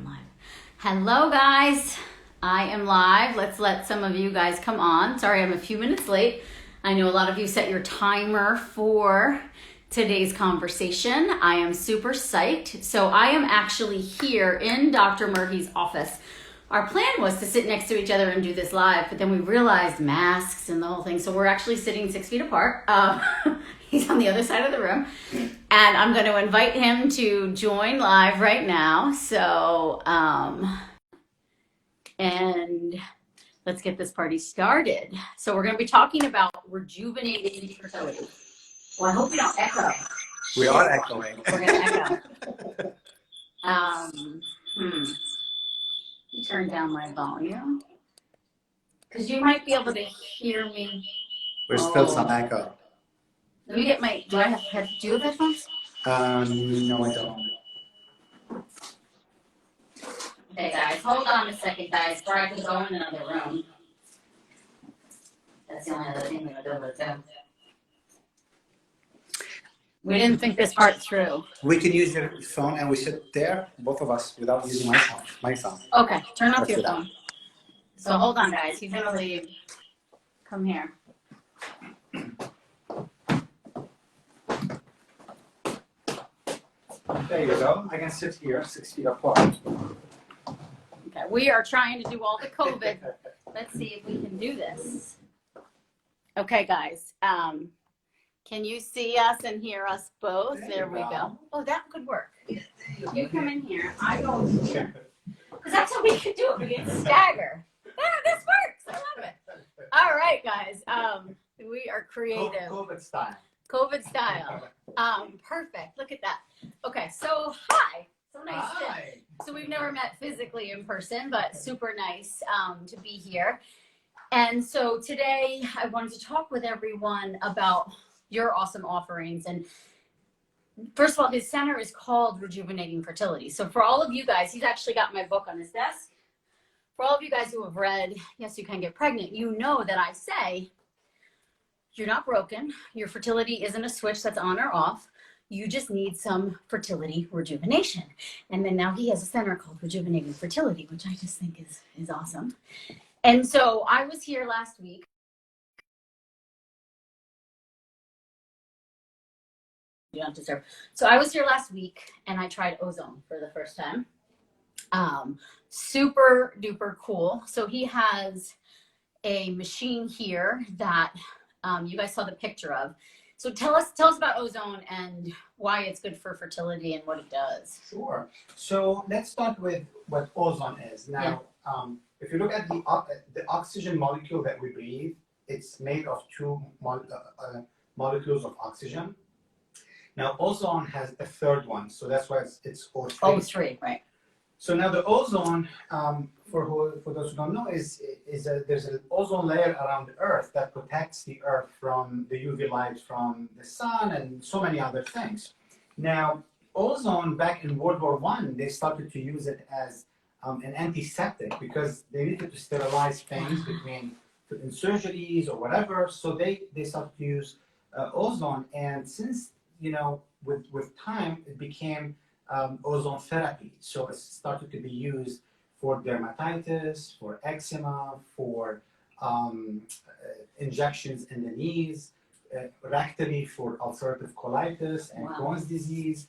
live. Hello guys, I am live. Let's let some of you guys come on. Sorry, I'm a few minutes late. I know a lot of you set your timer for today's conversation. I am super psyched. So I am actually here in Dr. Murphy's office. Our plan was to sit next to each other and do this live, but then we realized masks and the whole thing. So we're actually sitting 6 feet apart. He's on the other side of the room. And I'm going to invite him to join live right now. So, and let's get this party started. So we're going to be talking about rejuvenating fertility. Well, I hope we don't echo. We are echoing. We're going to echo. Turn down my volume. Because you might be able to hear me. There's still some echo. Let me get my, do you have headphones? No, I don't. Okay, guys, hold on a second, guys, before I can go in another room. That's the only other thing we're going to do. We didn't think this part through. We can use your phone and we sit there, both of us, without using my phone. Okay, turn off Let's your do that. phone. So hold on, guys. He's going to leave. Come here. There you go. I can sit here 6 feet apart. Okay, we are trying to do all the COVID. Let's see if we can do this. Okay, guys. Can you see us and hear us both? There we go. Oh, that could work. You come in here. I go over here. Because that's how we can do it. We can stagger. Yeah, this works. I love it. All right, guys. We are creative. COVID style. COVID style. Perfect. Look at that. Okay, so hi. So nice. Hi. So we've never met physically in person, but super nice to be here. And so today I wanted to talk with everyone about your awesome offerings. And first of all, his center is called Rejuvenating Fertility. So for all of you guys, he's actually got my book on his desk. For all of you guys who have read Yes, You Can Get Pregnant, you know that I say you're not broken. Your fertility isn't a switch that's on or off. You just need some fertility rejuvenation. And then now he has a center called Rejuvenating Fertility, which I just think is awesome. And so I was here last week. You don't deserve. So I was here last week and I tried Ozone for the first time. Super duper cool. So he has a machine here that you guys saw the picture of. So tell us about Ozone and why it's good for fertility and what it does. Sure. So let's start with what ozone is. Now, if you look at the oxygen molecule that we breathe, it's made of two molecules of oxygen. Now, ozone has a third one, so that's why it's O3. O3, right. So now the ozone, for those who don't know, there's an ozone layer around the Earth that protects the Earth from the UV light from the sun and so many other things. Now, ozone back in World War I, they started to use it as an antiseptic because they needed to sterilize things in surgeries or whatever. So they started to use ozone, and since with time it became ozone therapy. So it started to be used for dermatitis, for eczema, for injections in the knees, rectally for ulcerative colitis and Crohn's disease.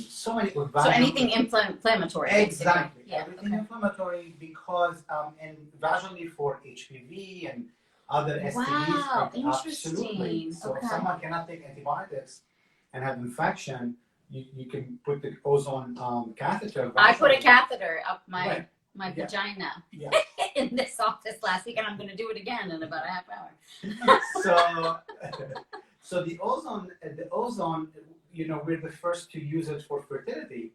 So anything inflammatory. Exactly. Yeah, everything inflammatory because and vaginally for HPV and other STDs. Wow, Absolutely. interesting. So if someone cannot take antibiotics and have infection, you can put the ozone catheter. I put a catheter up my vagina Yeah. in this office last week, and I'm going to do it again in about a half hour. So the ozone, we're the first to use it for fertility.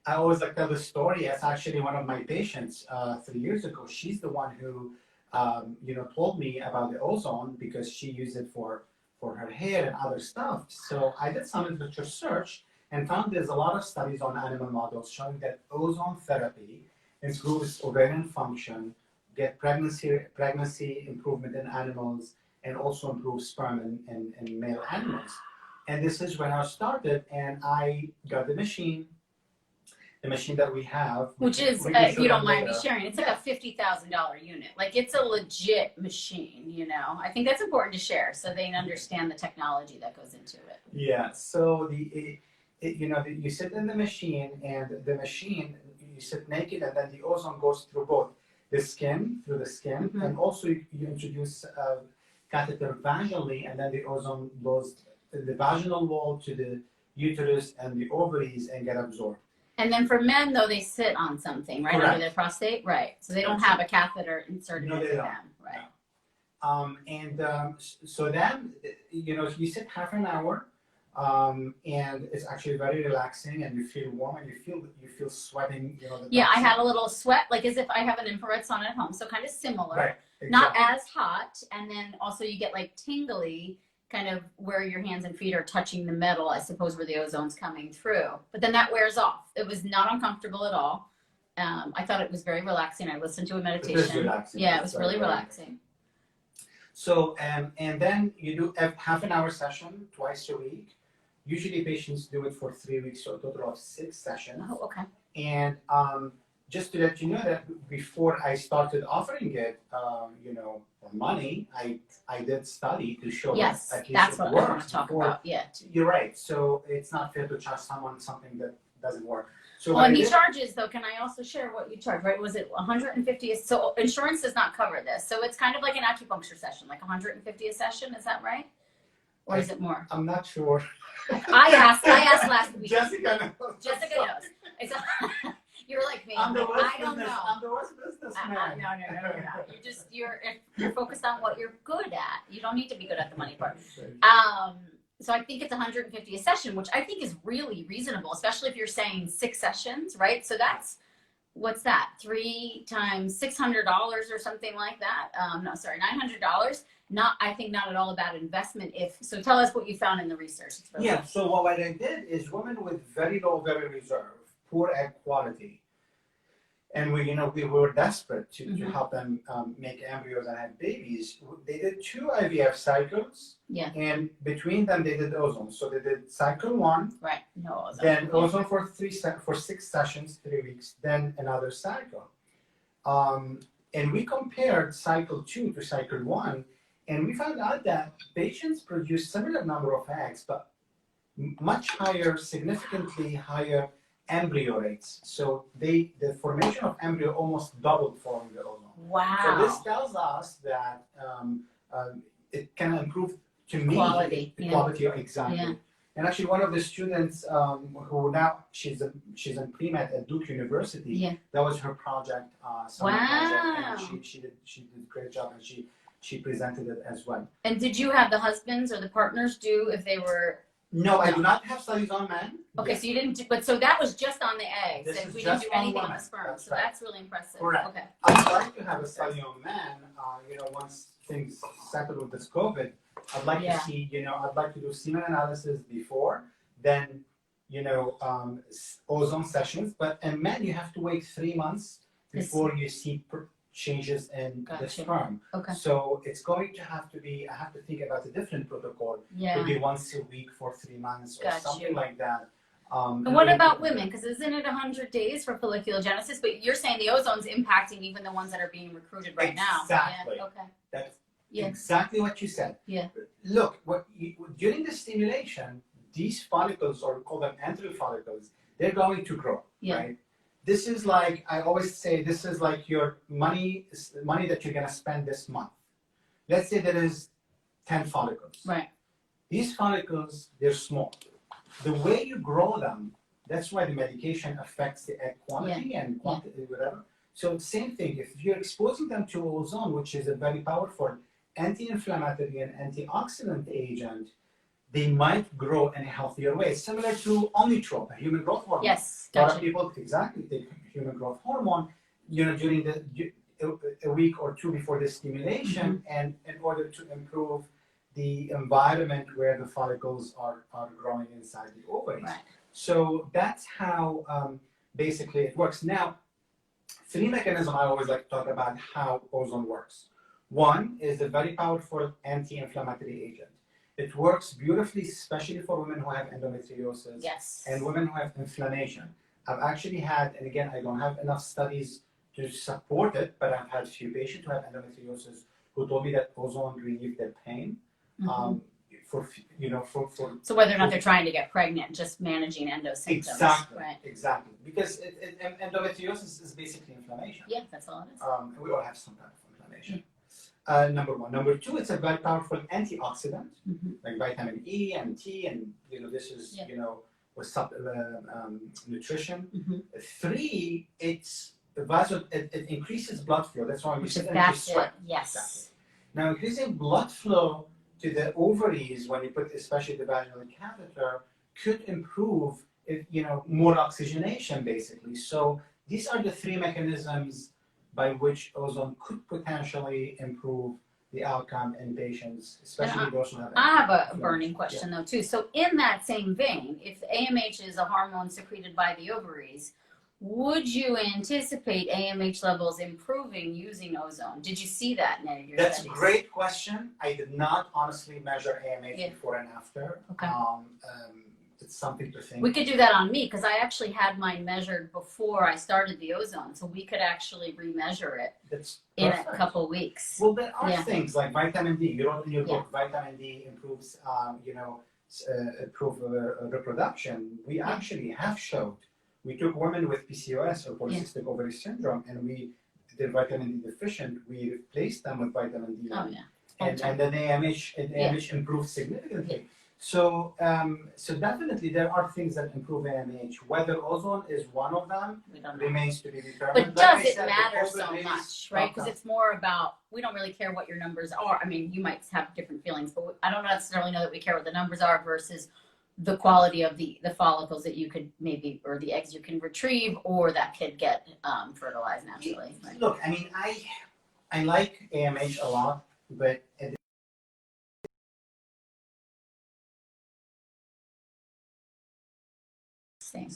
I always tell the story. It's actually one of my patients 3 years ago. She's the one who, told me about the ozone because she used it for her hair and other stuff. So I did some research and found there's a lot of studies on animal models showing that ozone therapy improves ovarian function, get pregnancy improvement in animals, and also improves sperm in male animals. And this is when I started, and I got the machine, the machine that we have, which is, we can if show you don't them mind me later. sharing, it's like a $50,000 unit. Like it's a legit machine, you know. I think that's important to share so they understand the technology that goes into it. Yeah. So you sit in the machine, and the machine, you sit naked, and then the ozone goes through both the skin, Mhm. and also you introduce a catheter vaginally, and then the ozone goes the vaginal wall to the uterus and the ovaries and get absorbed. And then for men, though, they sit on something, right, Correct. under their prostate, right? So they don't have a catheter inserted No, into they don't. them, right? So then, you sit half an hour, and it's actually very relaxing, and you feel warm, and you feel sweating. Yeah, I had a little sweat, like as if I have an infrared sauna at home, so kind of similar. Right. Not Exactly. as hot, and then also you get like tingly, kind of where your hands and feet are touching the metal, I suppose, where the ozone's coming through. But then that wears off. It was not uncomfortable at all. I thought it was very relaxing. I listened to a meditation. It is relaxing. Yeah, it was really relaxing. So, and then you do a half an hour session twice a week. Usually patients do it for 3 weeks, so a total of 6 sessions. Oh, okay. And just to let you know that before I started offering it, for money, I did study to show Yes, that at least that's it what I works want to talk before. about. Yeah. You're right. So it's not fair to charge someone something that doesn't work. So Well, and he charges, though. Can I also share what you charge? Right? Was it 150? So insurance does not cover this. So it's kind of like an acupuncture session, like 150 a session. Is that right? Or is it more? I'm not sure. I asked last week. Jessica knows. Jessica knows. It's you're like me. I'm the worst I don't business. know. I'm the worst businessman. No, you're not. You're focused on what you're good at. You don't need to be good at the money part. So I think it's 150 a session, which I think is really reasonable, especially if you're saying 6 sessions, right? So that's, what's that? 3 times $600 or something like that. No, sorry, $900. I think not at all a bad investment. So tell us what you found in the research. Yeah. So what I did is women with very low, very reserve, poor egg quality, and we were desperate to help them make embryos and have babies. They did 2 IVF cycles. Yeah. And between them they did ozone. So they did cycle 1. Right. No ozone. Then ozone for 6 sessions, 3 weeks. Then another cycle. And we compared cycle 2 to cycle 1, and we found out that patients produce similar number of eggs, but much higher, significantly higher embryo rates. So the formation of embryo almost doubled following the ozone. Wow. So this tells us that it can improve quality. Quality, exactly. Yeah. And actually, one of the students who now she's in pre-med at Duke University. Yeah. That was her project. Wow. Project, and she did a great job, and she presented it as well. And did you have the husbands or the partners do if they were? No, I do not have studies on men. Okay, Yes. So you didn't do, but so that was just on the eggs, This and is we didn't just do on anything on women. the sperm. That's So right. that's really impressive. Correct. Okay. I'd like to have a study on men. Once things settle with this COVID, I'd like to see. I'd like to do semen analysis before, then ozone sessions. But in men, you have to wait 3 months before you see changes in the sperm. Okay. So it's going to have to be. I have to think about a different protocol. Yeah. Maybe once a week for 3 months or something like that. And what about women? Because isn't it 100 days for folliculogenesis? But you're saying the ozone's impacting even the ones that are being recruited right now. Exactly. Yeah. Okay. That's Yeah. exactly what you said. Yeah. Look, during the stimulation, these follicles, or we call them antral follicles, they're going to grow, right? This is like, I always say, this is like your money that you're going to spend this month. Let's say there is 10 follicles. Right. These follicles, they're small. The way you grow them, that's why the medication affects the egg quantity and quantity, whatever. So same thing, if you're exposing them to ozone, which is a very powerful anti-inflammatory and antioxidant agent, they might grow in a healthier way. Similar to Omnitrope, a human growth hormone. Yes, A lot of people exactly take human growth hormone, during a week or 2 before the stimulation, and in order to improve the environment where the follicles are growing inside the ovaries. Right. So that's how basically it works. Now, 3 mechanisms I always like to talk about how ozone works. One is a very powerful anti-inflammatory agent. It works beautifully, especially for women who have endometriosis and women who have inflammation. I've actually had, and again, I don't have enough studies to support it, but I've had a few patients who have endometriosis who told me that ozone relieved their pain. For so whether or not they're trying to get pregnant, just managing endo symptoms. Exactly. Because endometriosis is basically inflammation. Yeah, that's all it is. We all have some kind of inflammation. Number one. Number two, it's a very powerful antioxidant, like vitamin E and T, and this is with nutrition. Three, it increases blood flow. That's why we sit and sweat. Yes. Exactly. Now, increasing blood flow to the ovaries when you put especially the vaginal catheter could improve more oxygenation basically. So these are the three mechanisms by which ozone could potentially improve the outcome in patients, especially those who have. I have a burning question though too. So in that same vein, if AMH is a hormone secreted by the ovaries, would you anticipate AMH levels improving using ozone? Did you see that in any of your That's studies? a great question. I did not honestly measure AMH before and after. Okay. It's something to think. We could do that on me because I actually had mine measured before I started the ozone, so we could actually remeasure it in a couple weeks. Well, there are things like vitamin D. You wrote in your book, vitamin D improves, reproduction. We actually have showed. We took women with PCOS or polycystic ovary syndrome, and they're vitamin D deficient. We replaced them with vitamin D, and then AMH improved significantly. So, definitely there are things that improve AMH. Whether ozone is one of them remains to be determined. But does it matter so much, right? Because it's more about, we don't really care what your numbers are. I mean, you might have different feelings, but I don't necessarily know that we care what the numbers are versus the quality of the follicles that you could maybe, or the eggs you can retrieve, or that could get fertilized naturally. Right? Look, I mean, I like AMH a lot, but a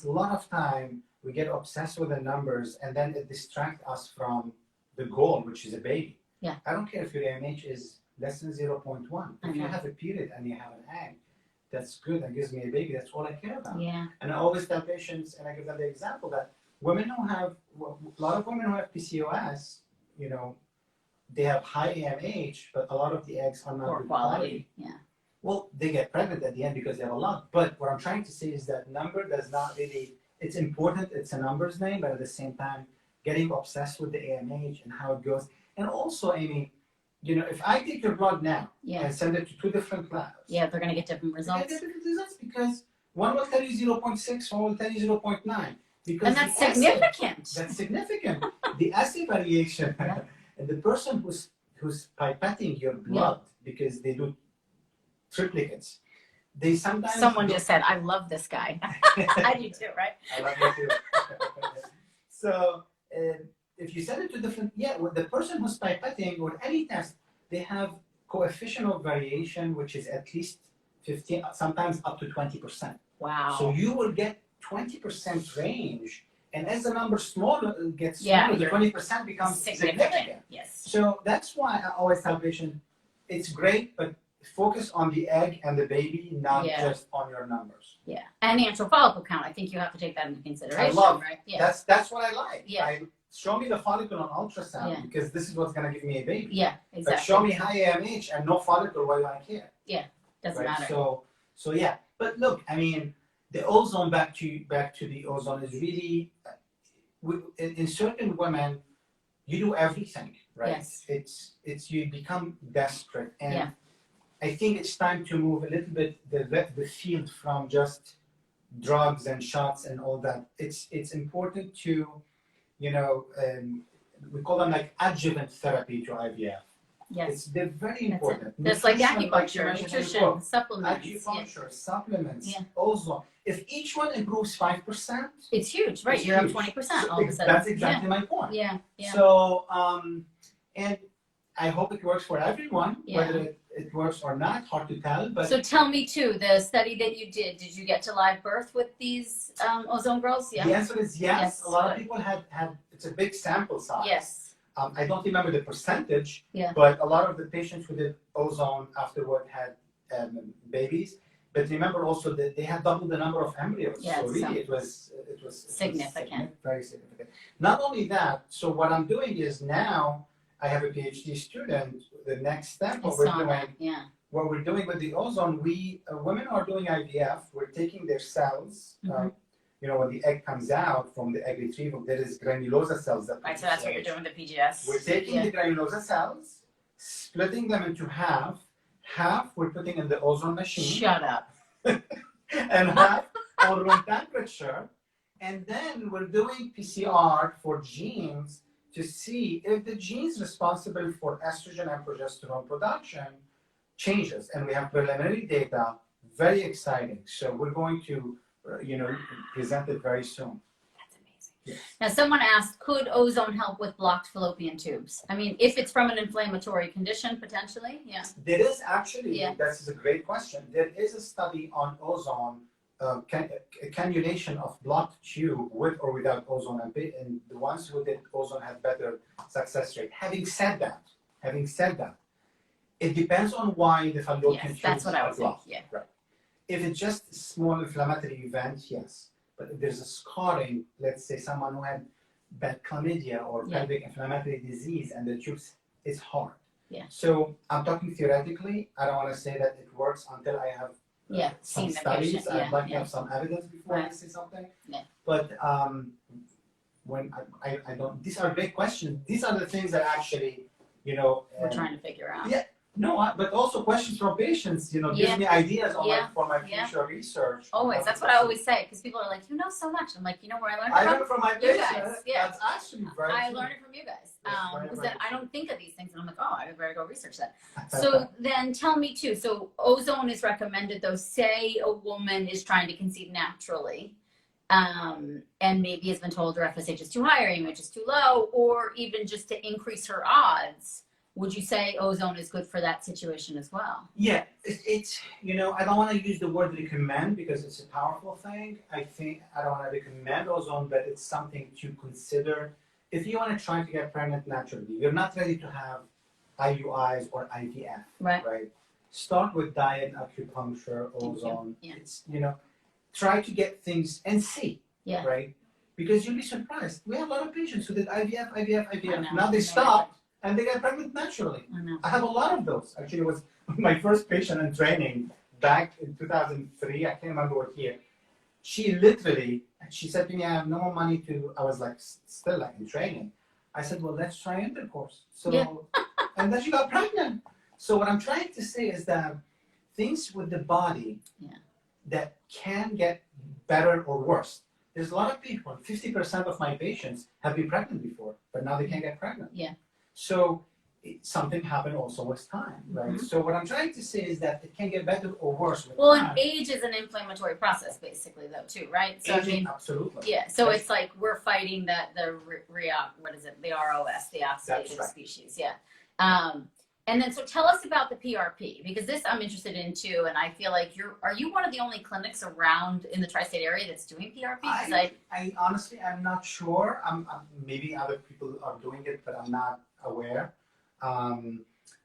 lot of time we get obsessed with the numbers, and then it distracts us from the goal, which is a baby. Yeah. I don't care if your AMH is less than 0.1. If you have a period and you have an egg, that's good. That gives me a baby. That's all I care about. Yeah. And I always tell patients, and I give them the example that a lot of women who have PCOS, they have high AMH, but a lot of the eggs are not poor good quality. Yeah. Well, they get pregnant at the end because they have a lot. But what I'm trying to say is that number does not really, it's important, it's a numbers game, but at the same time, getting obsessed with the AMH and how it goes. And also, Amy, if I take your blood now and send it to two different labs. Yeah, they're going to get different results. Get different results because one will tell you 0.6, one will tell you 0.9. And that's significant. That's significant. The assay variation, and the person who's pipetting your blood, because they do triplicates, they sometimes... Someone just said, I love this guy. I do too, right? I love you too. So, if you send it to different, with the person who's pipetting or any test, they have coefficient of variation, which is at least 15, sometimes up to 20%. Wow. So you will get 20% range, and as the number gets smaller, the 20% becomes significant. Yes. So that's why I always tell patients, it's great, but focus on the egg and the baby, not just on your numbers. Yeah, and natural follicle count. I think you have to take that into consideration. I love, right? That's what I like. Yeah. Show me the follicle on ultrasound because this is what's going to give me a baby. Yeah, exactly. But show me high AMH and no follicle, why do I care? Yeah, doesn't matter. So yeah. But look, I mean, the ozone, back to the ozone, is really, in certain women, you do everything, right? Yes. It's you become desperate, and I think it's time to move a little bit the field from just drugs and shots and all that. It's important to, we call them like adjuvant therapy to IVF. Yes. They're very important. There's like acupuncture, nutrition, supplements. Acupuncture, supplements, ozone. If each one improves 5%, it's huge, right? You're up 20% all of a sudden. That's exactly my point. Yeah. So, and I hope it works for everyone, whether it works or not, hard to tell. But so tell me too, the study that you did you get to live birth with these ozone girls? Yeah. The answer is yes. A lot of people had, it's a big sample size. Yes. I don't remember the percentage, Yeah. but a lot of the patients who did ozone afterward had babies. But remember also that they had doubled the number of embryos. Yeah, so really, it was significant. Very significant. Not only that, so what I'm doing is now I have a PhD student. The next step, what we're doing with the ozone, women are doing IVF. We're taking their cells. When the egg comes out from the egg retrieval, there is granulosa cells that. Right, so that's what you're doing with the PGS. We're taking the granulosa cells, splitting them into half. Half we're putting in the ozone machine. Shut up. And half on room temperature. And then we're doing PCR for genes to see if the genes responsible for estrogen and progesterone production changes. And we have preliminary data, very exciting. So we're going to, present it very soon. That's amazing. Yes. Now, someone asked, could ozone help with blocked fallopian tubes? I mean, if it's from an inflammatory condition, potentially, yeah. There is actually, that's a great question. There is a study on ozone, cannulation of blocked tube with or without ozone, and the ones who did ozone had better success rate. Having said that, it depends on why the fallopian tubes that's what I was blocked. thinking. Right. If it's just a small inflammatory event, yes. But if there's a scarring, let's say someone who had bad chlamydia or pelvic inflammatory disease and the tubes, it's hard. Yeah. So I'm talking theoretically. I don't want to say that it works until I have some studies. I'd like to have some evidence before I say something. Yeah. But when I don't, these are great questions. These are the things that actually, we're trying to figure out. Yeah. No, but also questions from patients, gives me ideas for my future research. Always. That's what I always say, because people are like, you know so much. I'm like, where I learned I learned from my you patients. guys. Yeah. That's actually very I true. learned it from you guys. Yes, Because then I don't think of these things, and I'm like, I better go research that. So then tell me too, so ozone is recommended though, say a woman is trying to conceive naturally, and maybe has been told her FSH is too high or AMH is too low, or even just to increase her odds. Would you say ozone is good for that situation as well? Yeah, it's I don't want to use the word recommend because it's a powerful thing. I don't want to recommend ozone, but it's something to consider. If you want to try to get pregnant naturally, you're not ready to have IUIs or IVF, right? Start with diet, acupuncture, ozone. Yeah. It's, try to get things and see, right? Because you'll be surprised. We have a lot of patients who did IVF. Now they stopped. And they get pregnant naturally. I have a lot of those. Actually, it was my first patient in training back in 2003. I can't remember what year. She said to me, I have no more money I was like, still like in training. I said, well, let's try intercourse. So, and then she got pregnant. So what I'm trying to say is that things with the body that can get better or worse. There's a lot of people, 50% of my patients have been pregnant before, but now they can't get pregnant. Yeah. So something happened also with time, right? So what I'm trying to say is that it can get better or worse with time. And age is an inflammatory process, basically, though, too, right? So Aging, absolutely. Yeah. So it's like we're fighting the ROS, the oxidative species. Yeah. And then so tell us about the PRP, because this I'm interested in too, and I feel like are you one of the only clinics around in the tri-state area that's doing PRP? I honestly, I'm not sure. Maybe other people are doing it, but I'm not aware.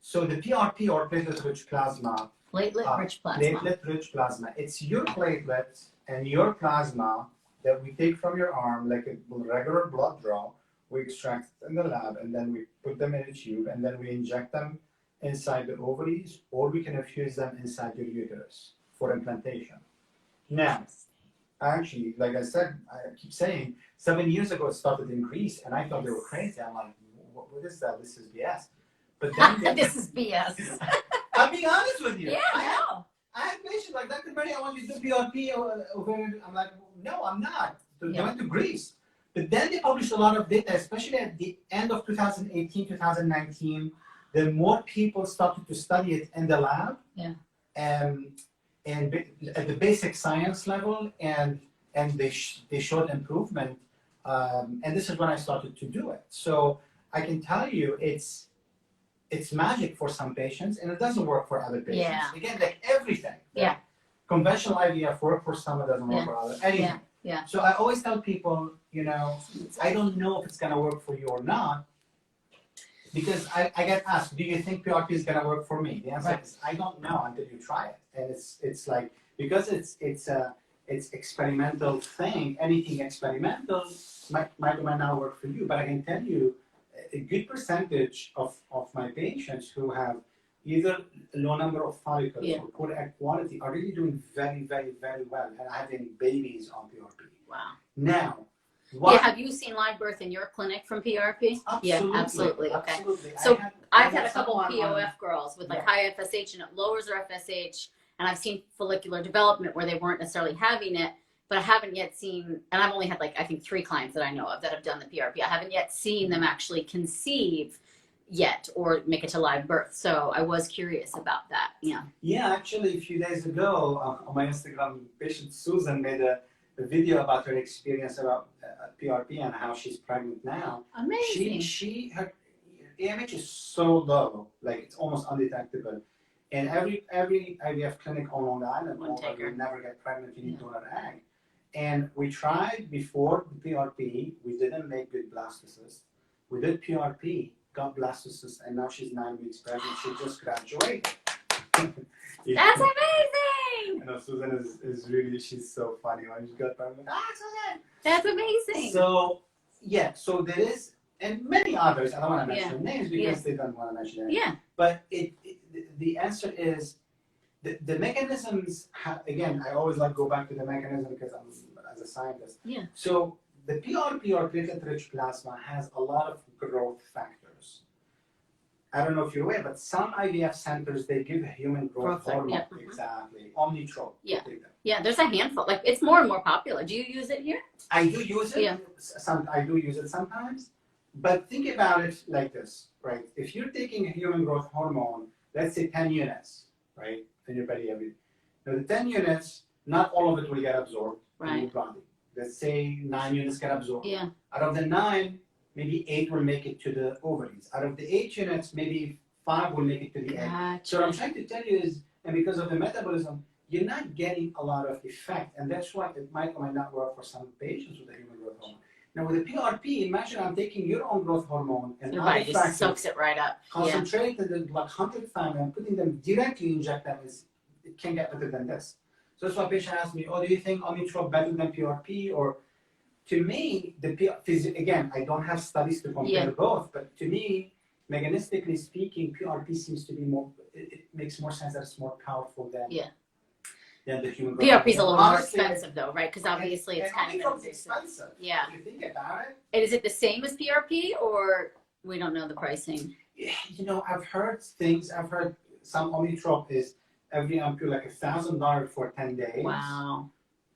So the PRP, or platelet-rich plasma. Platelet-rich plasma. Platelet-rich plasma. It's your platelets and your plasma that we take from your arm, like a regular blood draw. We extract it in the lab, and then we put them in a tube, and then we inject them inside the ovaries, or we can infuse them inside your uterus for implantation. Now, actually, like I said, I keep saying, 7 years ago it started in Greece, and I thought they were crazy. I'm like, what is that? This is BS. But then this is BS. I'm being honest with you. Yeah, I know. I had patients like, Dr. Mary, I want you to do PRP. I'm like, no, I'm not. So they went to Greece. But then they published a lot of data, especially at the end of 2018, 2019. The more people started to study it in the lab, and at the basic science level, and they showed improvement. And this is when I started to do it. So I can tell you, it's magic for some patients, and it doesn't work for other patients. Yeah. Again, like everything. Yeah. Conventional IVF work for some, it doesn't work for others. Anything. Yeah. So I always tell people, I don't know if it's gonna work for you or not, because I get asked, do you think PRP is gonna work for me? The answer is I don't know until you try it. And it's like because it's experimental thing. Anything experimental might or might not work for you. But I can tell you, a good percentage of my patients who have either a low number of follicles Yeah. or poor egg quality are really doing very, very, very well and having babies on PRP. Wow. Now, yeah, have you seen live birth in your clinic from PRP? Absolutely. Yeah, absolutely. Okay. Absolutely. So I've had a couple POF girls with like Yeah. high FSH, and it lowers their FSH. And I've seen follicular development where they weren't necessarily having it, but I haven't yet seen, and I've only had like, I think 3 clients that I know of that have done the PRP. I haven't yet seen them actually conceive yet or make it to live birth. So I was curious about that. Yeah. Yeah, actually, a few days ago on my Instagram, patient Susan made a video about her experience about PRP and how she's pregnant now. Amazing. Her AMH is so low, like it's almost undetectable. And every IVF clinic on Long Island, you'll never get pregnant, you need donor egg. And we tried before the PRP, we didn't make good blastocysts. We did PRP, got blastocysts, and now she's 9 weeks pregnant. She just graduated. Yeah. That's amazing! You know, Susan is really, she's so funny when she got pregnant. Susan! That's amazing! So, yeah, so there is, and many others, I don't want to mention names because they don't want to mention names. Yeah. But the answer is, the mechanisms, again, I always like to go back to the mechanism because I'm as a scientist. Yeah. So the PRP or platelet-rich plasma has a lot of growth factors. I don't know if you're aware, but some IVF centers, they give a human growth hormone. Yeah. Exactly. Omnitrope. Yeah. Yeah, there's a handful. Like, it's more and more popular. Do you use it here? I do use it. Yeah. I do use it sometimes. But think about it like this, right? If you're taking a human growth hormone, let's say 10 units, right, in your body every day. Now, the 10 units, not all of it will get absorbed in your body. Let's say 9 units get absorbed. Yeah. Out of the 9, maybe 8 will make it to the ovaries. Out of the 8 units, maybe 5 will make it to the egg. Gotcha. So what I'm trying to tell you is, and because of the metabolism, you're not getting a lot of effect. And that's why it might or might not work for some patients with the human growth hormone. Now with the PRP, imagine I'm taking your own growth hormone and your body just soaks it right up. Concentrated in like 100 times and putting them directly inject them it can't get better than this. So that's why a patient asks me, oh, do you think Omnitrope better than PRP? Or to me, again, I don't have studies to compare both, but to me, mechanistically speaking, PRP seems to be more, it makes more sense that it's more powerful than the human growth. PRP is a little more expensive though, right? Because obviously it's kind of expensive. Yeah. If you think about it. And is it the same as PRP or we don't know the pricing? You know, I've heard some Omnitrope is every ampule like $1,000 for 10 days. Wow.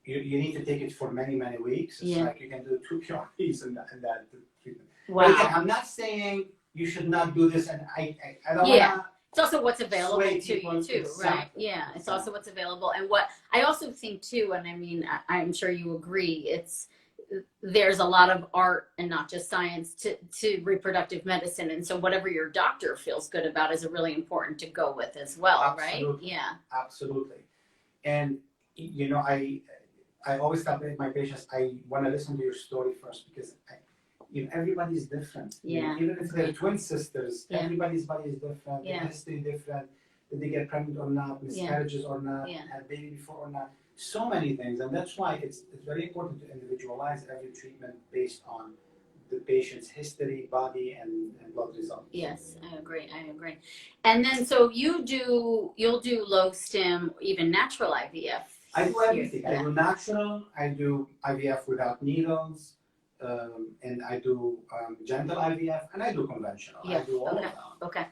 You need to take it for many, many weeks. It's like you can do 2 PRPs in that treatment. Wow. But again, I'm not saying you should not do this, and I don't want to. It's also what's available to you too, exactly. right? Yeah, it's also what's available. And what I also think too, and I mean, I'm sure you agree, there's a lot of art and not just science to reproductive medicine. And so whatever your doctor feels good about is really important to go with as well, Absolutely. Right? Yeah. Absolutely. And, you know, I always tell my patients, I want to listen to your story first because everybody's different. Yeah. Even if they're twin sisters, everybody's body is different, Yeah. the history different, did they get pregnant or not, miscarriages or not, had baby before or not. So many things, and that's why it's very important to individualize every treatment based on the patient's history, body, and blood results. Yes, I agree. And then, so you'll do low stim, even natural IVF. I do everything. I do natural, I do IVF without needles, and I do gentle IVF, and I do conventional. I do all of them. Okay.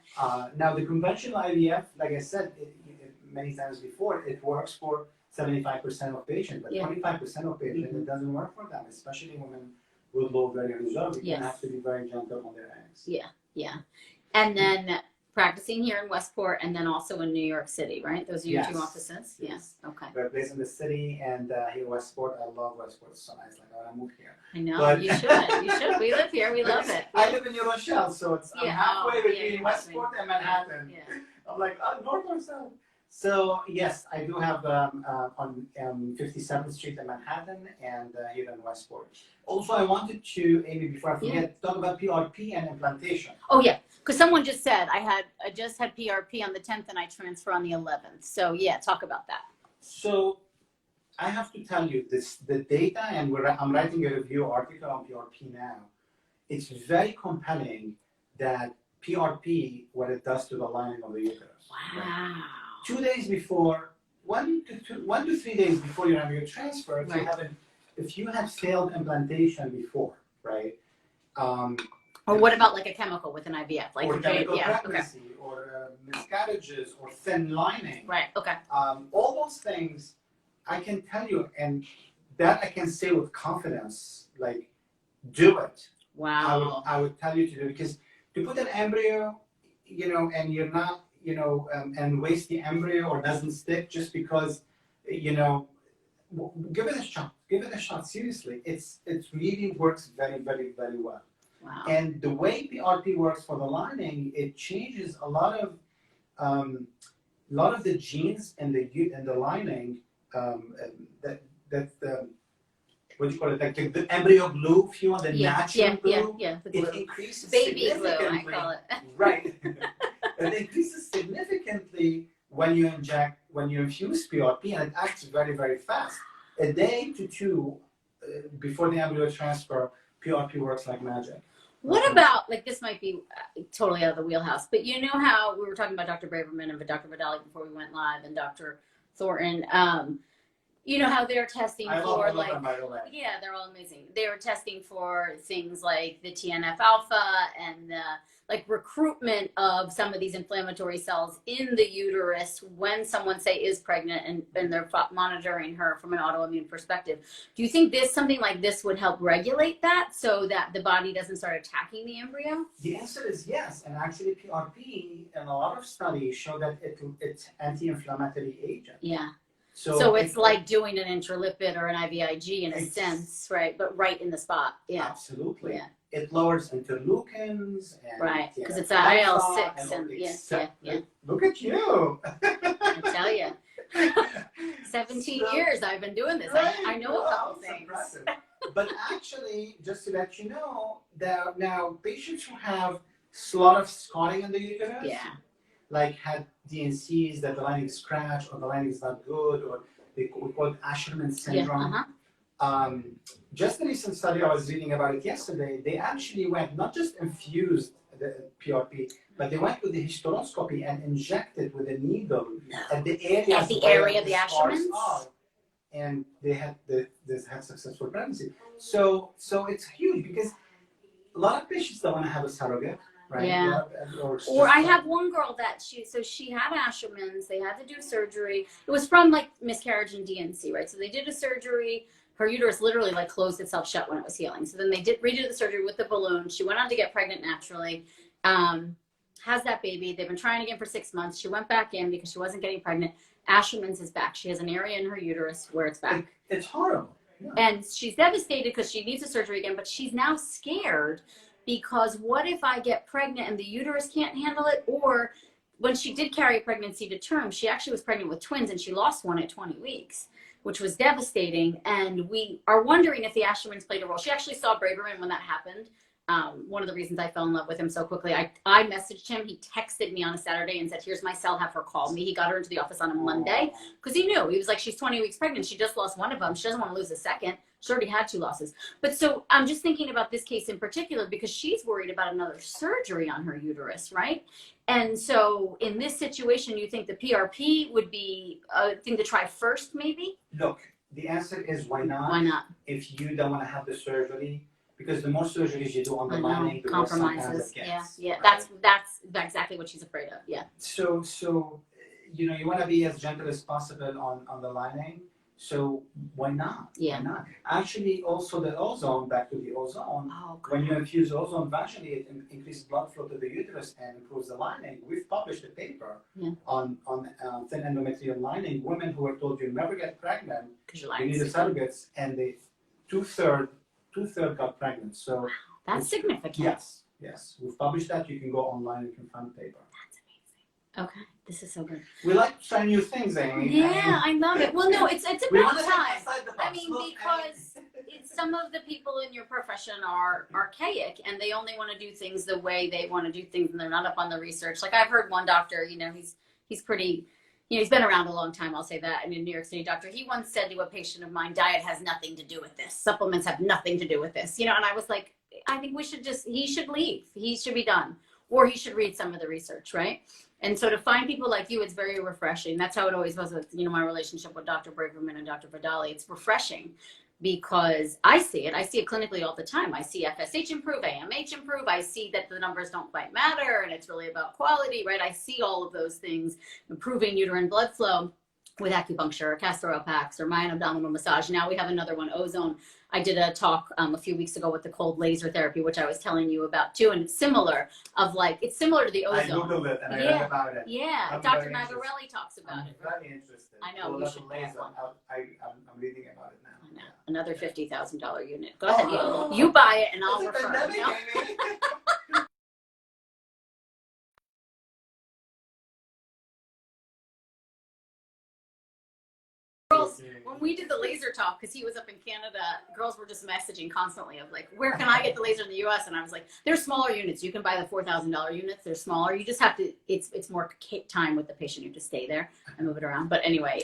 Now, the conventional IVF, like I said many times before, it works for 75% of patients, but 25% of patients, it doesn't work for them, especially women with low ovarian reserve. You have to be very gentle on their eggs. Yeah. And then practicing here in Westport and then also in New York City, right? Those are your 2 offices? Yes. Yeah. Okay. We're based in the city and here in Westport. I love Westport. It's so nice. Like, I want to move here. I know. You should. We live here. We love it. I live in New Rochelle, so I'm halfway between Westport and Manhattan. Yeah. I'm like, north or south? So yes, I do have on 57th Street in Manhattan and here in Westport. Also, I wanted to, Amy, before I forget, talk about PRP and implantation. Oh yeah, because someone just said I just had PRP on the 10th and I transfer on the 11th. So yeah, talk about that. So I have to tell you this: the data, and I'm writing a review article on PRP now. It's very compelling that PRP, what it does to the lining of the uterus. Wow. Right? 2 days before, 1 to 3 days before you have your transfer, if you have failed implantation before, right? Or what about like a chemical with an IVF, like or chemical yeah, pregnancy, or miscarriages, or thin lining. right? Okay. All those things, I can tell you, and that I can say with confidence, like, do it. Wow. I would tell you to do it, because to put an embryo, and you're not, and waste the embryo or doesn't stick just because, give it a shot. Give it a shot. Seriously, it really works very, very, very well. Wow. And the way PRP works for the lining, it changes a lot of the genes in the lining, what do you call it? Like the embryo glue, if you want, the natural glue. The glue. It increases baby glue, significantly. I call it. Right. It increases significantly when you infuse PRP, and it acts very, very fast. A day to two before the embryo transfer, PRP works like magic. What about, like, this might be totally out of the wheelhouse, but you know how we were talking about Dr. Braverman and Dr. Vidali before we went live, and Dr. Thornton, you know how they're testing for, like, them, by the way. Yeah, they're all amazing. They were testing for things like the TNF alpha and the, like, recruitment of some of these inflammatory cells in the uterus when someone, say, is pregnant, and they're monitoring her from an autoimmune perspective. Do you think something like this would help regulate that so that the body doesn't start attacking the embryo? The answer is yes. And actually, PRP in a lot of studies show that it's anti-inflammatory agent. Yeah. So it's like doing an intralipid or an IVIG in a sense, right? But right in the spot. Yeah. Absolutely. Yeah. It lowers interleukins. And right. Because it's IL-6 and yeah. Look at you. I tell you. 17 years I've been doing this. Right. I know a couple things. Impressive. But actually, just to let you know, that now patients who have a lot of scarring in the uterus, like had DNCs that the lining is scratched, or the lining is not good, or we call it Asherman syndrome. Just the recent study I was reading about it yesterday, they actually went, not just infused the PRP, but they went with the hysteroscopy and injected with a needle at the area of the Ashermans, and they had successful pregnancy. So it's huge, because a lot of patients don't want to have a surrogate. Right. Yeah. Or I have one girl that she had Asherman's. They had to do surgery. It was from, like, miscarriage and DNC, right? So they did a surgery. Her uterus literally, like, closed itself shut when it was healing. So then they redo the surgery with the balloon. She went on to get pregnant naturally. Has that baby. They've been trying again for 6 months. She went back in because she wasn't getting pregnant. Asherman's is back. She has an area in her uterus where it's back. It's horrible. Yeah. And she's devastated because she needs a surgery again, but she's now scared. Because what if I get pregnant and the uterus can't handle it? Or when she did carry a pregnancy to term, she actually was pregnant with twins, and she lost one at 20 weeks, which was devastating. And we are wondering if the Ashermans played a role. She actually saw Braverman when that happened. One of the reasons I fell in love with him so quickly, I messaged him. He texted me on a Saturday and said, here's my cell, have her call me. He got her into the office on a Monday because he knew. He was like, she's 20 weeks pregnant. She just lost one of them. She doesn't want to lose a second. She already had 2 losses. But so I'm just thinking about this case in particular because she's worried about another surgery on her uterus, right? And so in this situation, you think the PRP would be a thing to try first, maybe? Look, the answer is why not? Why not? If you don't want to have the surgery, because the more surgeries you do on the lining, the more sometimes it gets. Yeah. Right? That's exactly what she's afraid of. Yeah. So you want to be as gentle as possible on the lining. So why not? Yeah. Why not? Actually, also the ozone, back to the ozone, when you infuse ozone vaginally, it increases blood flow to the uterus and improves the lining. We've published a paper on thin endometrial lining. Women who were told you never get pregnant, you need a surrogates, and they two-thirds got pregnant. So that's significant. Yes. We've published that. You can go online and you can find the paper. That's amazing. Okay. This is so good. We like to try new things, Amy. Yeah, I love it. Well, no, it's about time. I mean, because some of the people in your profession are archaic and they only want to do things the way they want to do things, and they're not up on the research. Like I've heard one doctor, he's pretty, you know, he's been around a long time, I'll say that, and a New York City doctor. He once said to a patient of mine, diet has nothing to do with this. Supplements have nothing to do with this. You know, and I was like, I think we should just, he should leave. He should be done. Or he should read some of the research, right? And so to find people like you, it's very refreshing. That's how it always was with, you know, my relationship with Dr. Braverman and Dr. Vidali. It's refreshing because I see it clinically all the time. I see FSH improve, AMH improve. I see that the numbers don't quite matter and it's really about quality, right? I see all of those things, improving uterine blood flow with acupuncture or castor oil packs or myo-abdominal massage. Now we have another one, Ozone. I did a talk a few weeks ago with the cold laser therapy, which I was telling you about too. And it's similar of like, it's similar to the Ozone. I Googled it and I read about it. Yeah, Dr. Nagarelli talks about it. I'm very interested. I know, we should have one. I'm reading about it now. I know. Another $50,000 unit. Go ahead, you buy it and I'll It's a refer. pandemic, No? Aimee. Girls, when we did the laser talk, because he was up in Canada, girls were just messaging constantly of like, where can I get the laser in the US? And I was like, there's smaller units. You can buy the $4,000 units. They're smaller. You just have to, it's more time with the patient. You have to stay there and move it around. But anyway,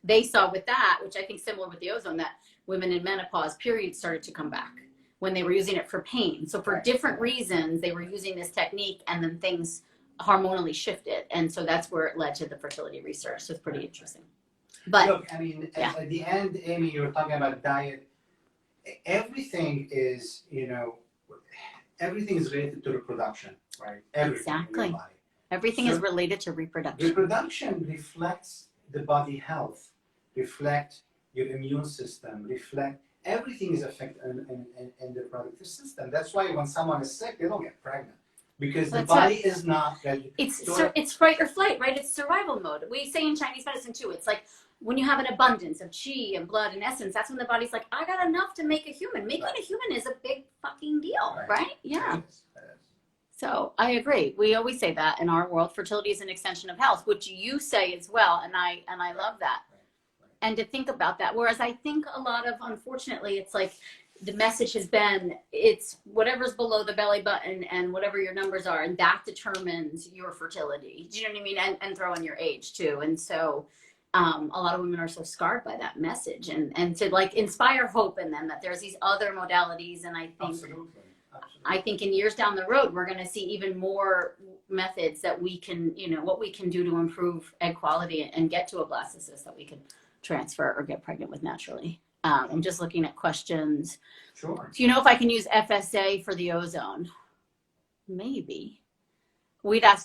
they saw with that, which I think similar with the Ozone, that women in menopause periods started to come back when they were using it for pain. So for different reasons, they were using this technique and then things hormonally shifted. And so that's where it led to the fertility research. So it's pretty interesting. But look, I mean, at the end, Aimee, you were talking about diet. Everything is, you know, everything is related to reproduction, right? Everything exactly. in your body. Everything is related to reproduction. Reproduction reflects the body health, reflect your immune system, reflect everything is affected in the reproductive system. That's why when someone is sick, they don't get pregnant. Because the body is not ready. It's fight or flight, right? It's survival mode. We say in Chinese medicine too, it's like when you have an abundance of qi and blood and essence, that's when the body's like, I got enough to make a human. Making a human is a big fucking deal, right? Yeah. It is. So I agree. We always say that in our world, fertility is an extension of health, which you say as well, and I love that. And to think about that. Whereas I think a lot of, unfortunately, it's like the message has been, it's whatever's below the belly button and whatever your numbers are, and that determines your fertility. Do you know what I mean? And throw in your age too. And so a lot of women are so scarred by that message, and to like inspire hope in them that there's these other modalities. And I think, Absolutely. I think in years down the road, we're going to see even more methods that we can, you know, what we can do to improve egg quality and get to a blastocyst that we can transfer or get pregnant with naturally. I'm just looking at questions. Sure. Do you know if I can use FSA for the Ozone? Maybe.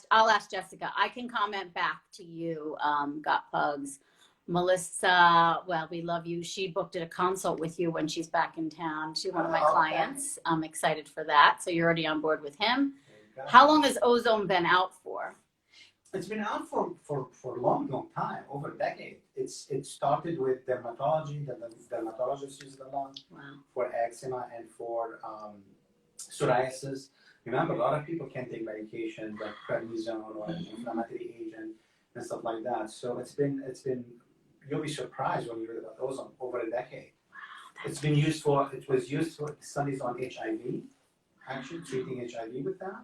I'll ask Jessica. I can comment back to you. Got Pugs. Melissa, well, we love you. She booked a consult with you when she's back in town. She's one of my clients. I'm excited for that. So you're already on board with him. How long has Ozone been out for? It's been out for a long time, over a decade. It started with dermatology. The dermatologists use it a lot for eczema and for psoriasis. Remember, a lot of people can't take medication like prednisone or an inflammatory agent and stuff like that. So it's been. You'll be surprised when you read about Ozone over a decade. It was used for studies on HIV, actually treating HIV with that.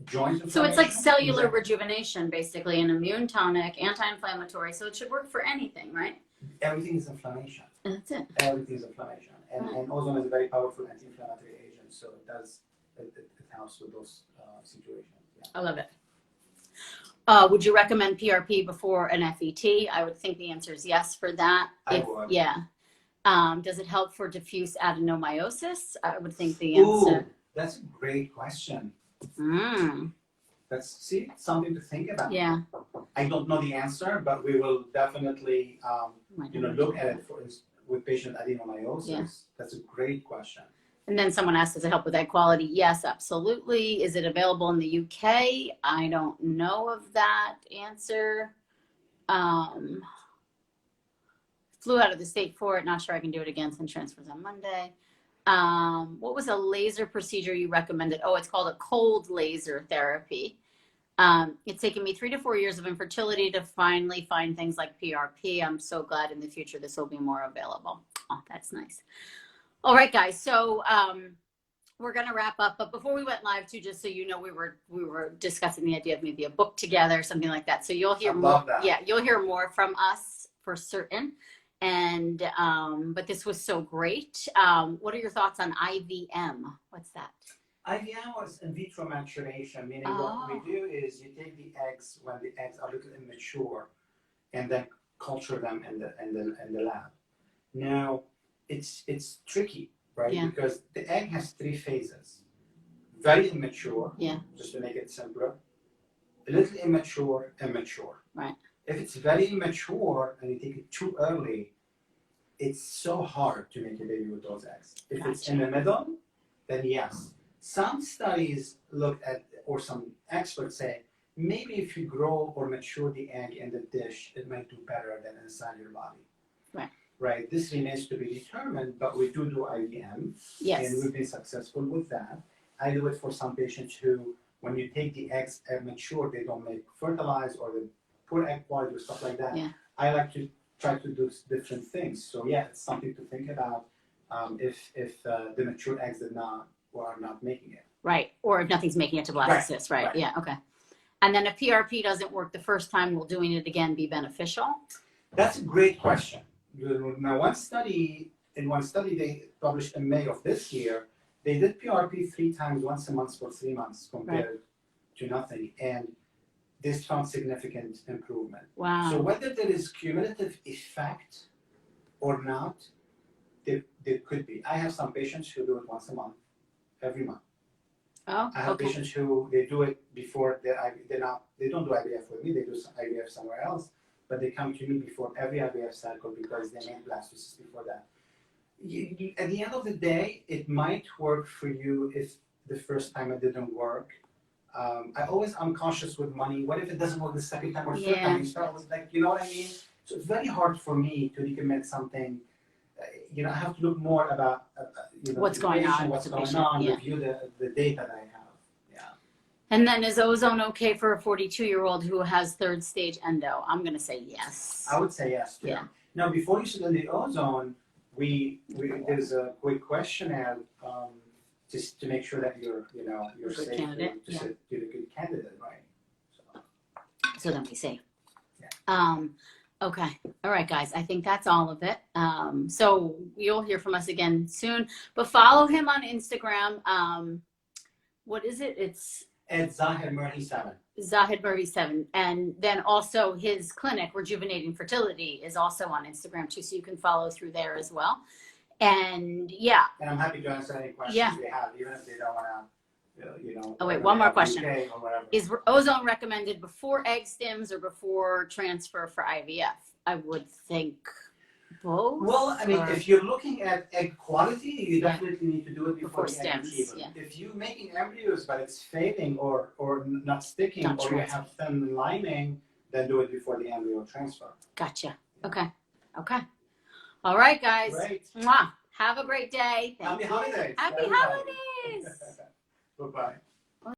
Joint inflammation. So it's like cellular rejuvenation, basically, an immune tonic, anti-inflammatory. So it should work for anything, right? Everything is inflammation. That's it. Everything is inflammation, and Ozone is a very powerful anti-inflammatory agent. So it helps with those situations. Yeah. I love it. Would you recommend PRP before an FET? I would think the answer is yes for that. I would. Yeah. Does it help for diffuse adenomyosis? I would think the answer. Ooh, that's a great question. Mm. That's something to think about. Yeah. I don't know the answer, but we will definitely look at it with patient adenomyosis. Yeah. That's a great question. And then someone asked, does it help with egg quality? Yes, absolutely. Is it available in the UK? I don't know of that answer. Flew out of the state for it. Not sure I can do it again since transfers on Monday. What was a laser procedure you recommended? Oh, it's called a cold laser therapy. It's taken me 3 to 4 years of infertility to finally find things like PRP. I'm so glad in the future this will be more available. Oh, that's nice. All right, guys. So we're gonna wrap up, but before we went live too, just so you know, we were discussing the idea of maybe a book together, something like that. So you'll hear more. Yeah, you'll hear more from us for certain. And but this was so great. What are your thoughts on IVM? What's that? IVM was in vitro maturation, meaning what we do is you take the eggs when the eggs are a little immature, and then culture them in the lab. Now, it's tricky, right? Yeah. Because the egg has 3 phases. Very immature, Yeah. just to make it simpler. A little immature, immature. Right. If it's very immature and you take it too early, it's so hard to make a baby with those eggs. If it's in the middle, then yes. Some studies look at, or some experts say, maybe if you grow or mature the egg in the dish, it might do better than inside your body. Right. Right. This remains to be determined, but we do IVM. Yes. And we've been successful with that. I do it for some patients who, when you take the eggs mature, they don't make fertilized or the poor egg quality or stuff like that. Yeah. I like to try to do different things. So yeah, it's something to think about if the mature eggs are not making it. Right. Or if nothing's making it to blastocyst. Right. Yeah. Okay. And then if PRP doesn't work the first time, will doing it again be beneficial? That's a great question. Now, in one study they published in May of this year, they did PRP 3 times, once a month for 3 months compared to nothing, and this found significant improvement. Wow. So whether there is cumulative effect or not, there could be. I have some patients who do it once a month, every month. Oh, I have patients who they do it before they don't do IVF with me, they do some IVF somewhere else, but they come to me before every IVF cycle because they made blastocysts before that. At the end of the day, it might work for you if the first time it didn't work. I'm cautious with money. What if it doesn't work the second time or third time? You start with you know what I mean? So it's very hard for me to recommend something. I have to look more about what's going on, review the data that I have. Yeah. And then is ozone okay for a 42-year-old who has 3rd stage endo? I'm going to say yes. I would say yes too. Yeah. Now, before you submit the ozone, there's a quick questionnaire just to make sure that you're safe candidate. to be a good candidate, right? So then we safe. Yeah. Okay. All right, guys. I think that's all of it. So you'll hear from us again soon. But follow him on Instagram. What is it? It's Zahid Murhi 7. Zahid Murhi 7. And then also his clinic, Rejuvenating Fertility, is also on Instagram too. So you can follow through there as well. And yeah. And I'm happy to answer any questions they have, even if they don't want to. Oh wait, one more question. Is ozone recommended before egg stems or before transfer for IVF? I would think both. Well, I mean, if you're looking at egg quality, you definitely need to do it before stems. If you're making embryos but it's fading or not sticking or you have thin lining, then do it before the embryo transfer. Gotcha. Okay. Okay. All right, guys. Great. Mwah. Have a great day. Happy holidays. Happy holidays. Bye-bye.